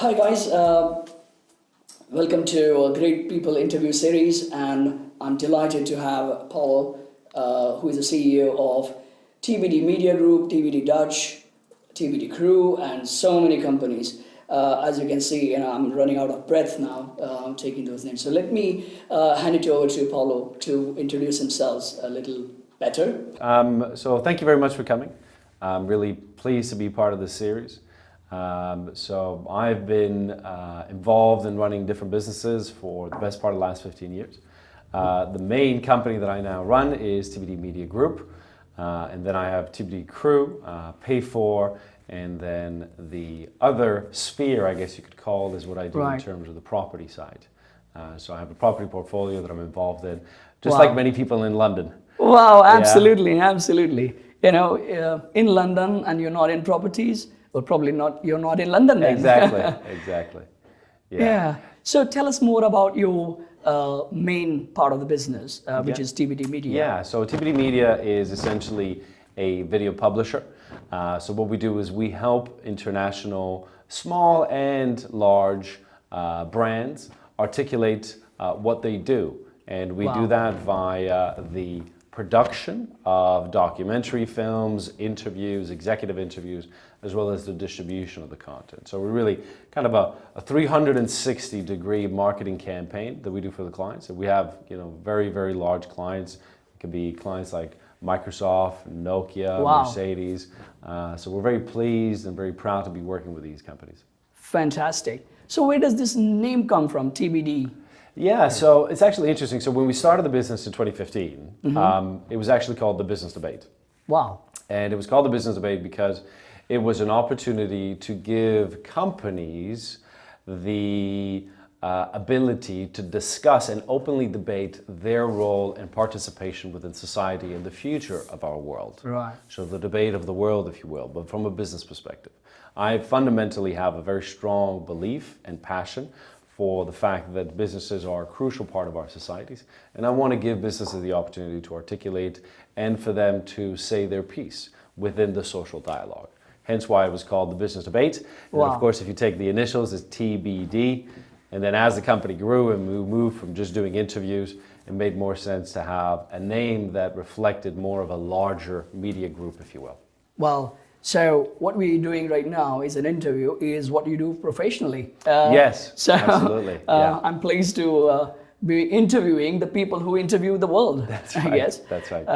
Hi guys, welcome to a Great People interview series, and I'm delighted to have Paolo, who is the CEO of TBD Media Group, TBD Dutch, TBD Crew, and so many companies. As you can see, I'm running out of breath now. I'm taking those names. So let me hand it over to Paolo to introduce himself a little better. So thank you very much for coming. I'm really pleased to be part of this series. So I've been involved in running different businesses for the best part of the last 15 years. The main company that I now run is TBD Media Group, and then I have TBD Crew, Pay For, and then the other sphere, I guess you could call, is what I do in terms of the property side. So I have a property portfolio that I'm involved in, just like many people in London. Wow, absolutely, absolutely. You know, in London and you're not in properties, well, probably not. You're not in London then. Exactly. Yeah. So tell us more about your main part of the business, which is TBD Media. Yeah. So TBD Media is essentially a video publisher. So what we do is we help international, small and large brands articulate what they do, and we do that via the production of documentary films, interviews, executive interviews, as well as the distribution of the content. So we're really kind of a 360-degree marketing campaign that we do for the clients. So we have, very, very large clients. It could be clients like Microsoft, Nokia, Mercedes. So we're very pleased and very proud to be working with these companies. Fantastic. So where does this name come from, TBD? Yeah, so it's actually interesting. So when we started the business in 2015, it was actually called The Business Debate. Wow. And it was called The Business Debate because it was an opportunity to give companies the ability to discuss and openly debate their role and participation within society and the future of our world. Right. So the debate of the world, if you will, but from a business perspective. I fundamentally have a very strong belief and passion for the fact that businesses are a crucial part of our societies. And I want to give businesses the opportunity to articulate and for them to say their piece within the social dialogue. Hence why it was called The Business Debate. And of course, if you take the initials, it's TBD. And then as the company grew and we moved from just doing interviews, it made more sense to have a name that reflected more of a larger media group, if you will. Well, so what we're doing right now is an interview, is what you do professionally. Yes, absolutely. I'm pleased to be interviewing the people who interview the world. That's right. I guess. That's right.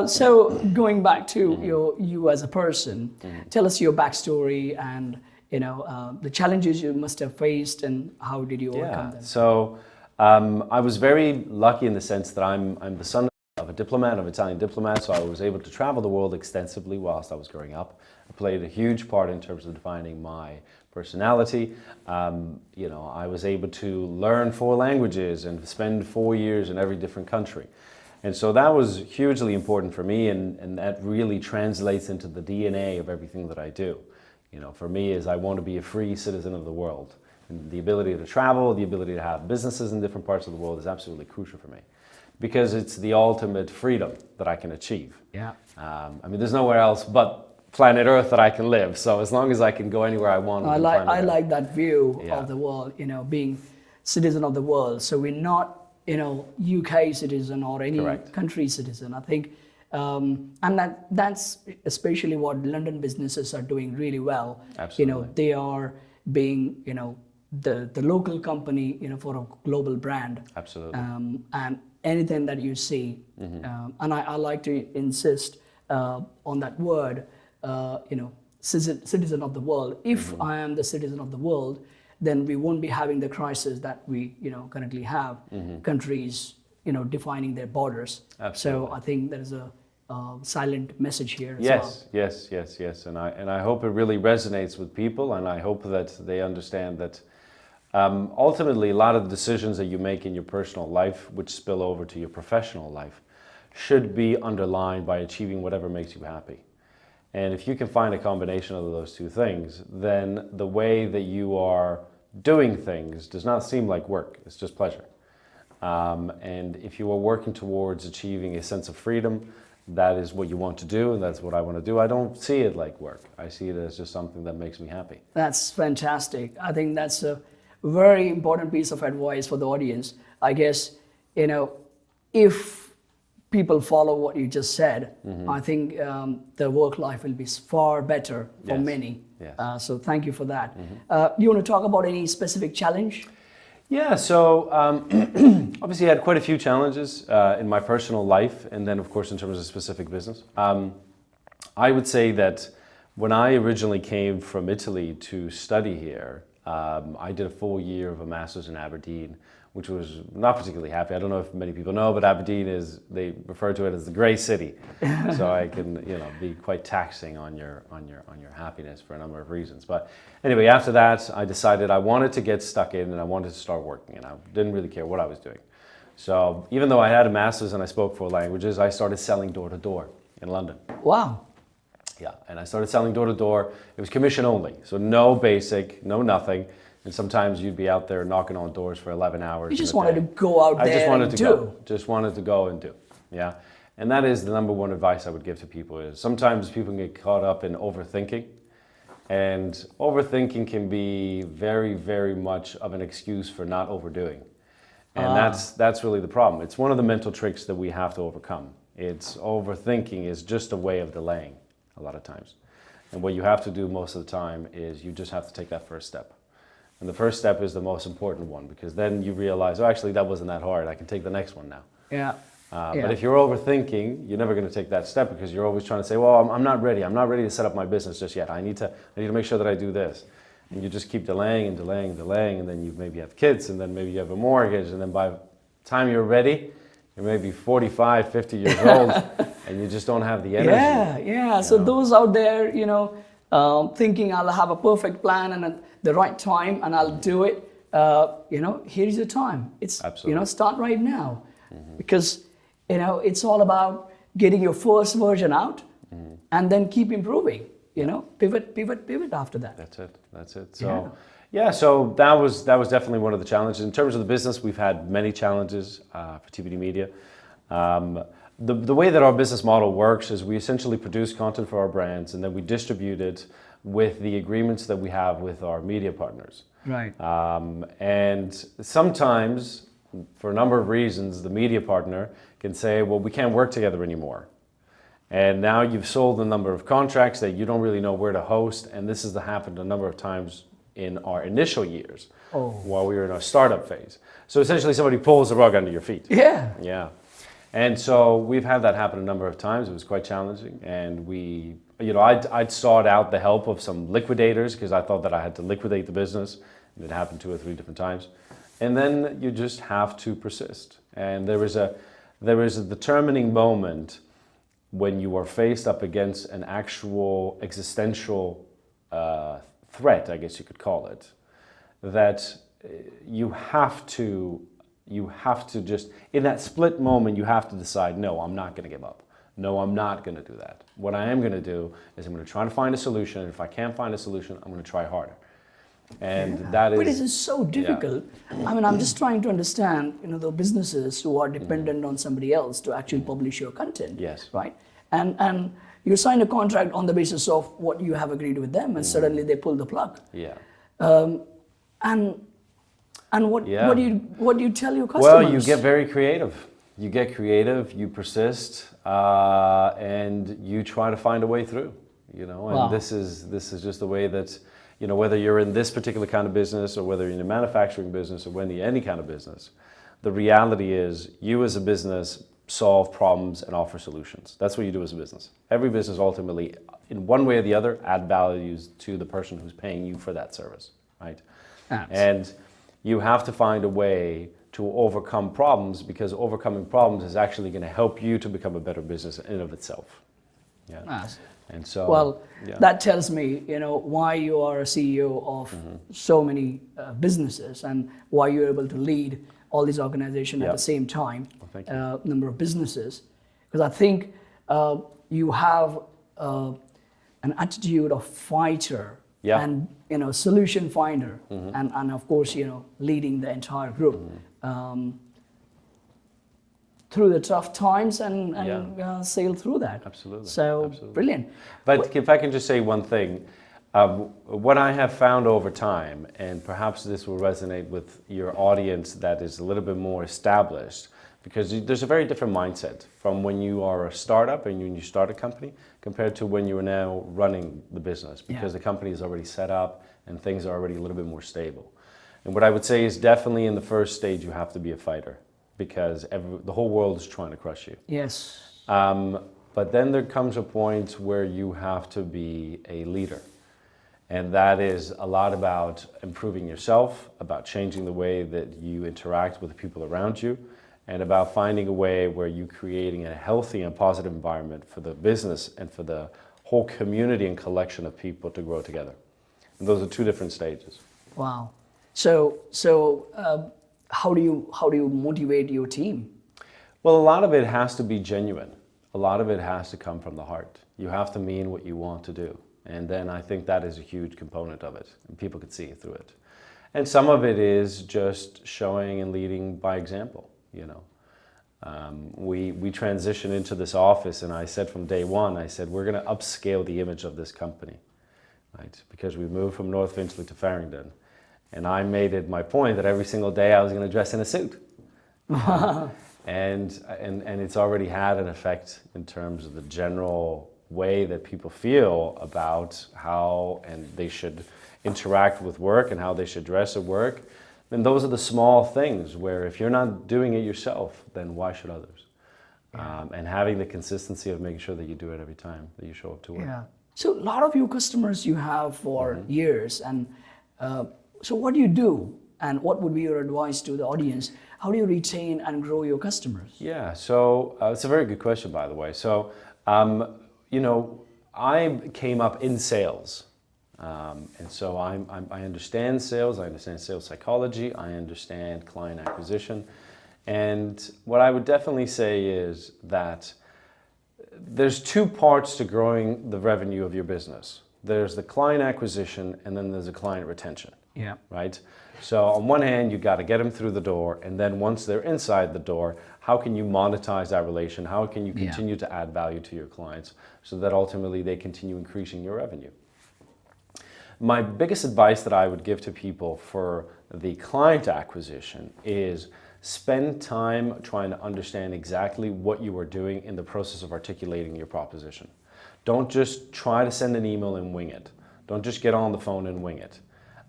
So going back to you as a person, tell us your backstory and the challenges you must have faced and how did you overcome them? So I was very lucky in the sense that I'm the son of a diplomat, of an Italian diplomat, so I was able to travel the world extensively whilst I was growing up. I played a huge part in terms of defining my personality. I was able to learn 4 languages and spend 4 years in every different country. And so that was hugely important for me, and that really translates into the DNA of everything that I do. For me, is I want to be a free citizen of the world. And the ability to travel, the ability to have businesses in different parts of the world is absolutely crucial for me, because it's the ultimate freedom that I can achieve. Yeah. There's nowhere else but planet Earth that I can live. So as long as I can go anywhere I want. I like that view of the world, being citizen of the world. So we're not, UK citizen or any country citizen. I think, and that's especially what London businesses are doing really well. Absolutely. They are being, the local company, for a global brand. Absolutely. And anything that you see, and I like to insist on that word, citizen of the world. If I am the citizen of the world, then we won't be having the crisis that we currently have. Countries defining their borders. Absolutely. So I think there is a silent message here as well. Yes. And I hope it really resonates with people, and I hope that they understand that ultimately a lot of the decisions that you make in your personal life, which spill over to your professional life, should be underlined by achieving whatever makes you happy. And if you can find a combination of those two things, then the way that you are doing things does not seem like work, it's just pleasure. And if you are working towards achieving a sense of freedom, that is what you want to do, and that's what I want to do. I don't see it like work. I see it as just something that makes me happy. That's fantastic. I think that's a very important piece of advice for the audience. I guess, if people follow what you just said, I think the work life will be far better for many. Yes. So thank you for that. You want to talk about any specific challenge? Yeah, so obviously I had quite a few challenges in my personal life, and then of course in terms of specific business. I would say that when I originally came from Italy to study here, I did a full year of a master's in Aberdeen, which was not particularly happy. I don't know if many people know, but Aberdeen they refer to it as the grey city. So I can, be quite taxing on your happiness for a number of reasons. But anyway, after that, I decided I wanted to get stuck in and I wanted to start working, and I didn't really care what I was doing. So even though I had a master's and I spoke 4 languages, I started selling door to door in London. Wow. Yeah, and I started selling door to door. It was commission only, so no basic, no nothing. And sometimes you'd be out there knocking on doors for 11 hours. You just wanted to go out there and do. Just wanted to go and do. Yeah. And that is the number one advice I would give to people is sometimes people get caught up in overthinking. And overthinking can be very, very much of an excuse for not overdoing. And that's really the problem. It's one of the mental tricks that we have to overcome. It's overthinking is just a way of delaying a lot of times. And what you have to do most of the time is you just have to take that first step. And the first step is the most important one, because then you realize, oh, actually, that wasn't that hard. I can take the next one now. Yeah. But if you're overthinking, you're never going to take that step because you're always trying to say, well, I'm not ready. I'm not ready to set up my business just yet. I need to make sure that I do this. And you just keep delaying and delaying and delaying. And then you maybe have kids, and then maybe you have a mortgage. And then by the time you're ready, you're maybe 45, 50 years old, and you just don't have the energy. Yeah. So those out there, thinking I'll have a perfect plan and at the right time and I'll do it, here's your time. It's, Absolutely. Start right now. Because, it's all about getting your first version out and then keep improving, pivot after that. That's it. So, so that was definitely one of the challenges. In terms of the business, we've had many challenges for TBD Media. The way that our business model works is we essentially produce content for our brands and then we distribute it with the agreements that we have with our media partners. Right. And sometimes, for a number of reasons, the media partner can say, well, we can't work together anymore. And now you've sold a number of contracts that you don't really know where to host, and this has happened a number of times in our initial years while we were in our startup phase. So essentially somebody pulls the rug under your feet. Yeah. And so we've had that happen a number of times. It was quite challenging. And I'd sought out the help of some liquidators because I thought that I had to liquidate the business. And it happened 2 or 3 different times. And then you just have to persist. And there is a determining moment when you are faced up against an actual existential threat, I guess you could call it, that you have to just, in that split moment, you have to decide, no, I'm not going to give up. No, I'm not going to do that. What I am going to do is I'm going to try to find a solution. And if I can't find a solution, I'm going to try harder. And that is... But it is so difficult. I mean, I'm just trying to understand, the businesses who are dependent on somebody else to actually publish your content. Yes. Right? And you sign a contract on the basis of what you have agreed with them, and suddenly they pull the plug. Yeah. And what do you tell your customers? Well, you get very creative. You get creative, you persist, and you try to find a way through. And this is just the way that, whether you're in this particular kind of business or whether you're in a manufacturing business or any kind of business, the reality is you as a business solve problems and offer solutions. That's what you do as a business. Every business ultimately, in one way or the other, add values to the person who's paying you for that service, right? Absolutely. And you have to find a way to overcome problems, because overcoming problems is actually going to help you to become a better business in and of itself. Yeah. Nice. And so, that tells me, why you are a CEO of so many businesses and why you're able to lead all these organizations at the same time, number of businesses. Because I think you have an attitude of fighter and solution finder, and of course leading the entire group. through the tough times and sail through that. Absolutely. So Absolutely. brilliant. But if I can just say one thing, what I have found over time, and perhaps this will resonate with your audience that is a little bit more established, because there's a very different mindset from when you are a startup and when you start a company compared to when you are now running the business, because the company is already set up and things are already a little bit more stable. And what I would say is definitely in the first stage you have to be a fighter, because the whole world is trying to crush you. Yes. But then there comes a point where you have to be a leader. And that is a lot about improving yourself, about changing the way that you interact with the people around you, and about finding a way where you're creating a healthy and positive environment for the business and for the whole community and collection of people to grow together. And those are two different stages. Wow. So how do you motivate your team? Well, a lot of it has to be genuine. A lot of it has to come from the heart. You have to mean what you want to do. And then I think that is a huge component of it, and people could see it through it. And some of it is just showing and leading by example, you know. We transitioned into this office, and I said from day one, I said, we're going to upscale the image of this company, right? Because we moved from North Finchley to Farringdon. And I made it my point that every single day I was going to dress in a suit. And it's already had an effect in terms of the general way that people feel about how and they should interact with work and how they should dress at work. And those are the small things where if you're not doing it yourself, then why should others? And having the consistency of making sure that you do it every time that you show up to work. Yeah. So a lot of you customers you have for years, and so what do you do? And what would be your advice to the audience? How do you retain and grow your customers? Yeah, so it's a very good question, by the way. So, you know, I came up in sales. And so I understand sales, I understand sales psychology, I understand client acquisition. And what I would definitely say is that there's two parts to growing the revenue of your business. There's the client acquisition, and then there's the client retention. Yeah. Right? So on one hand, you got to get them through the door, and then once they're inside the door, how can you monetize that relation? How can you continue to add value to your clients so that ultimately they continue increasing your revenue? My biggest advice that I would give to people for the client acquisition is spend time trying to understand exactly what you are doing in the process of articulating your proposition. Don't just try to send an email and wing it. Don't just get on the phone and wing it.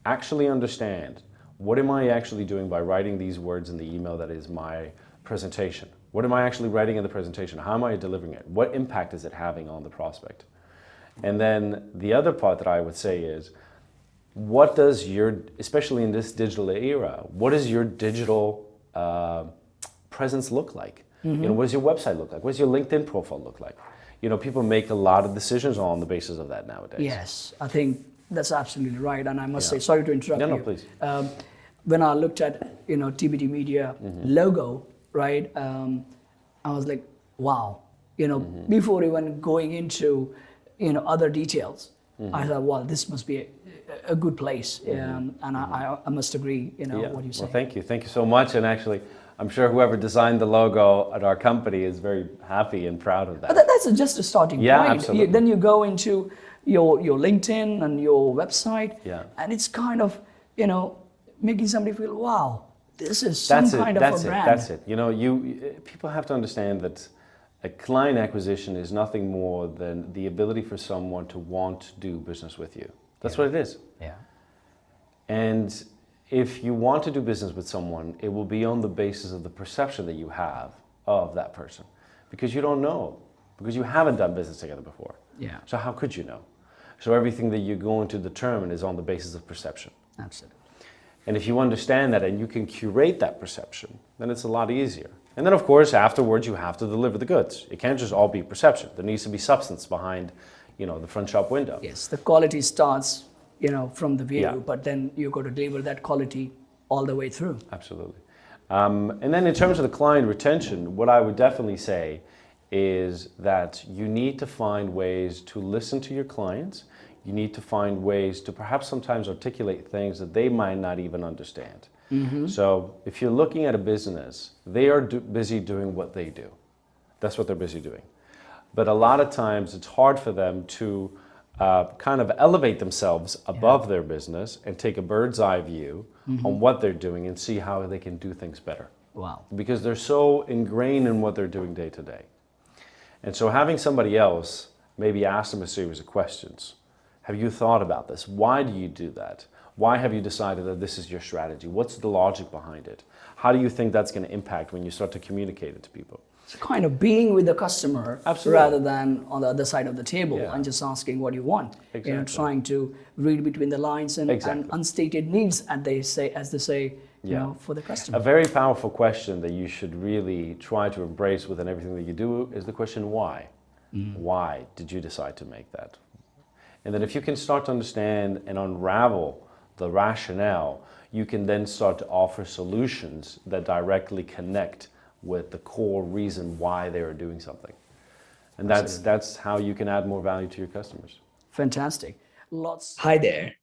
Actually understand, what am I actually doing by writing these words in the email that is my presentation? What am I actually writing in the presentation? How am I delivering it? What impact is it having on the prospect? And then the other part that I would say is, what does your, especially in this digital era, what does your digital presence look like? You know, what does your website look like? What does your LinkedIn profile look like? You know, people make a lot of decisions on the basis of that nowadays. Yes, I think that's absolutely right. And I must say, sorry to interrupt you. No, please. When I looked at, you know, TBD Media logo, right, I was like, wow. You know, before even going into, you know, other details, I thought, well, this must be a good place. And I must agree, you know, what you say. Well, thank you. Thank you so much. And actually, I'm sure whoever designed the logo at our company is very happy and proud of that. But that's just a starting point. Absolutely. Then you go into your LinkedIn and your website, and it's kind of, you know, making somebody feel, wow, this is some kind of a brand. That's it. You know, people have to understand that a client acquisition is nothing more than the ability for someone to want to do business with you. That's what it is. Yeah. And if you want to do business with someone, it will be on the basis of the perception that you have of that person. Because you don't know, because you haven't done business together before. Yeah. So how could you know? So everything that you're going to determine is on the basis of perception. Absolutely. And if you understand that and you can curate that perception, then it's a lot easier. And then of course, afterwards, you have to deliver the goods. It can't just all be perception. There needs to be substance behind, you know, the front shop window. Yes, the quality starts, you know, from the view, but then you got to deliver that quality all the way through. Absolutely. And then in terms of the client retention, what I would definitely say is that you need to find ways to listen to your clients. You need to find ways to perhaps sometimes articulate things that they might not even understand. So if you're looking at a business, they are busy doing what they do. That's what they're busy doing. But a lot of times it's hard for them to kind of elevate themselves above their business and take a bird's eye view on what they're doing and see how they can do things better. Wow. Because they're so ingrained in what they're doing day to day. And so having somebody else maybe ask them a series of questions. Have you thought about this? Why do you do that? Why have you decided that this is your strategy? What's the logic behind it? How do you think that's going to impact when you start to communicate it to people? It's kind of being with the customer rather than on the other side of the table and just asking what you want. Exactly. You know, trying to read between the lines and unstated needs, as they say, you know, for the customer. A very powerful question that you should really try to embrace within everything that you do is the question why. Why did you decide to make that? And then if you can start to understand and unravel the rationale, you can then start to offer solutions that directly connect with the core reason why they are doing something. And that's how you can add more value to your customers. Fantastic. Hi there.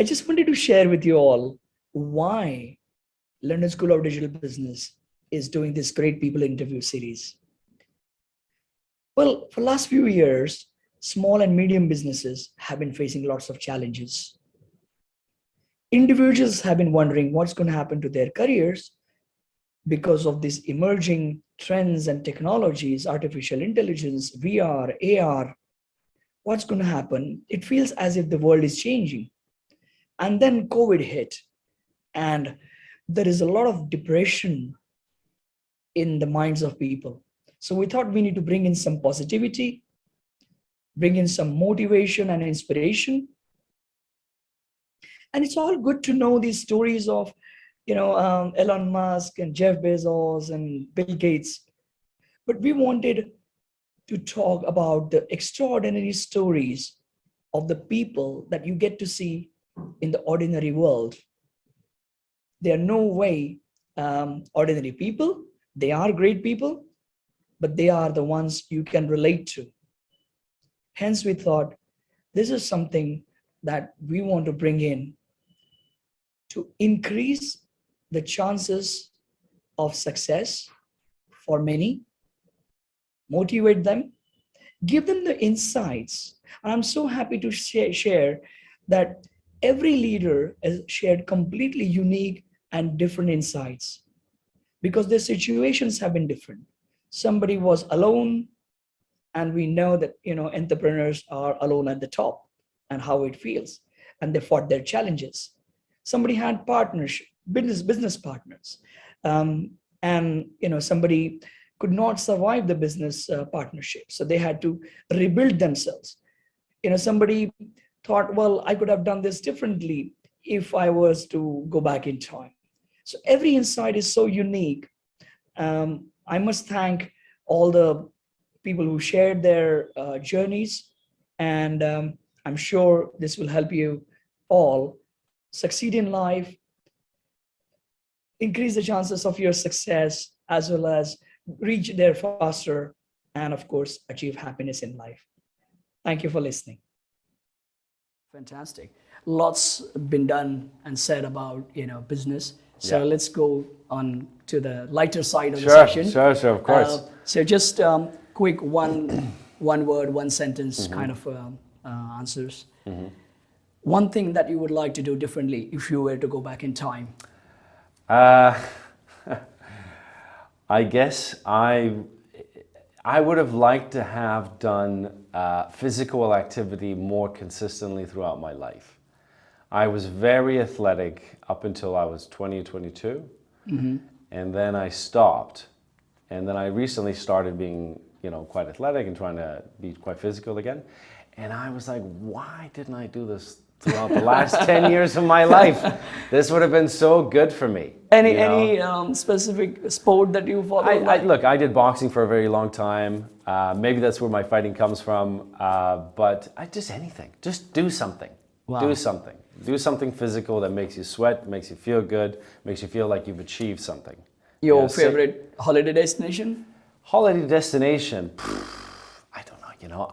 I just wanted to share with you all why London School of Digital Business is doing this great people interview series. Well, for the last few years, small and medium businesses have been facing lots of challenges. Individuals have been wondering what's going to happen to their careers because of these emerging trends and technologies, artificial intelligence, VR, AR. What's going to happen? It feels as if the world is changing. And then COVID hit, and there is a lot of depression in the minds of people. So we thought we need to bring in some positivity, bring in some motivation and inspiration. And it's all good to know these stories of, Elon Musk and Jeff Bezos and Bill Gates. But we wanted to talk about the extraordinary stories of the people that you get to see in the ordinary world. They are no way ordinary people. They are great people, but they are the ones you can relate to. Hence, we thought this is something that we want to bring in to increase the chances of success for many, motivate them, give them the insights. And I'm so happy to share that every leader has shared completely unique and different insights because their situations have been different. Somebody was alone, and we know that entrepreneurs are alone at the top and how it feels, and they fought their challenges. Somebody had partnership, business partners, and somebody could not survive the business partnership, so they had to rebuild themselves. Somebody thought, well, I could have done this differently if I was to go back in time. So every insight is so unique. I must thank all the people who shared their journeys, and I'm sure this will help you all succeed in life, increase the chances of your success, as well as reach there faster, and of course, achieve happiness in life. Thank you for listening. Fantastic. Lots been done and said about business. So let's go on to the lighter side of the session. Sure, of course. So just quick one word, one sentence kind of answers. One thing that you would like to do differently if you were to go back in time? I guess I would have liked to have done physical activity more consistently throughout my life. I was very athletic up until I was 20, 22, and then I stopped. And then I recently started being, quite athletic and trying to be quite physical again. And I was like, why didn't I do this throughout the last 10 years of my life? This would have been so good for me. Any specific sport that you follow? Look, I did boxing for a very long time. Maybe that's where my fighting comes from. But just anything. Just do something. Wow. Do something. Do something physical that makes you sweat, makes you feel good, makes you feel like you've achieved something. Your favorite holiday destination? Holiday destination? I don't know.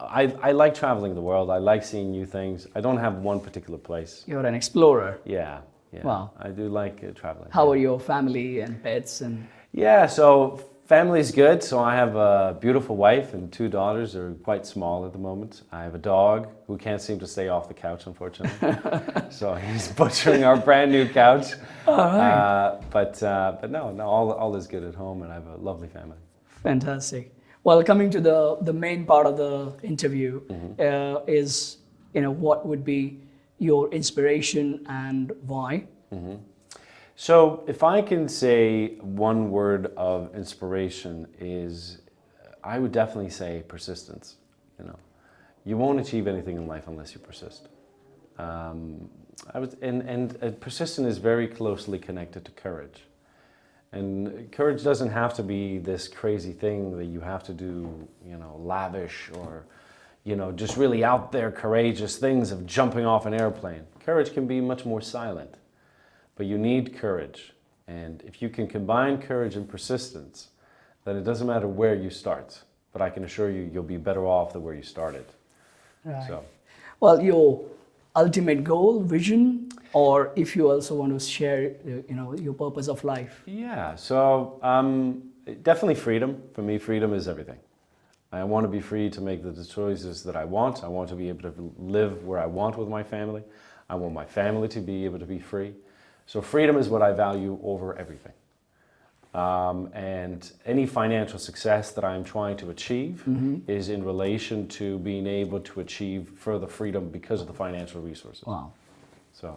I like traveling the world. I like seeing new things. I don't have one particular place. You're an explorer. Yeah. Yeah. Wow. I do like traveling. How yeah. are your family and pets and? Yeah, so family's good. So I have a beautiful wife and 2 daughters. They're quite small at the moment. I have a dog who can't seem to stay off the couch, unfortunately. So he's butchering our brand new couch. All right. But no, all is good at home, and I have a lovely family. Fantastic. Well, coming to the main part of the interview is, what would be your inspiration and why? So if I can say one word of inspiration is, I would definitely say persistence. You won't achieve anything in life unless you persist. Persistence is very closely connected to courage. And courage doesn't have to be this crazy thing that you have to do, lavish or, just really out there courageous things of jumping off an airplane. Courage can be much more silent, but you need courage. And if you can combine courage and persistence, then it doesn't matter where you start, but I can assure you, you'll be better off than where you started. Right. So. Well, your ultimate goal, vision, or if you also want to share, your purpose of life. Yeah, so definitely freedom. For me, freedom is everything. I want to be free to make the choices that I want. I want to be able to live where I want with my family. I want my family to be able to be free. So freedom is what I value over everything. And any financial success that I'm trying to achieve is in relation to being able to achieve further freedom because of the financial resources. Wow. So.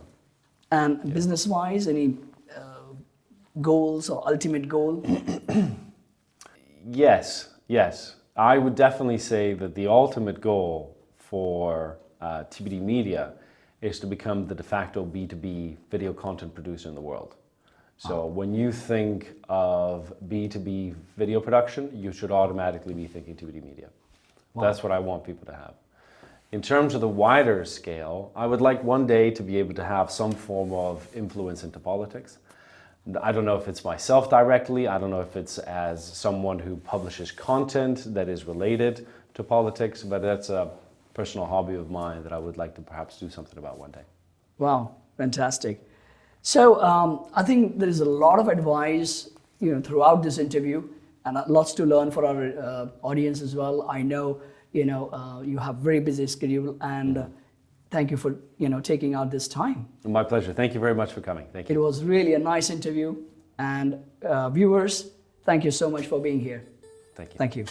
And business-wise, any goals or ultimate goal? Yes. I would definitely say that the ultimate goal for TBD Media is to become the de facto B2B video content producer in the world. So when you think of B2B video production, you should automatically be thinking TBD Media. Wow. That's what I want people to have. In terms of the wider scale, I would like one day to be able to have some form of influence into politics. I don't know if it's myself directly, I don't know if it's as someone who publishes content that is related to politics, but that's a personal hobby of mine that I would like to perhaps do something about one day. Wow, fantastic. So I think there is a lot of advice, throughout this interview, and lots to learn for our audience as well. I know, you have very busy schedule, and thank you for, taking out this time. My pleasure. Thank you very much for coming. Thank you. It was really a nice interview, and viewers, thank you so much for being here. Thank you. Thank you.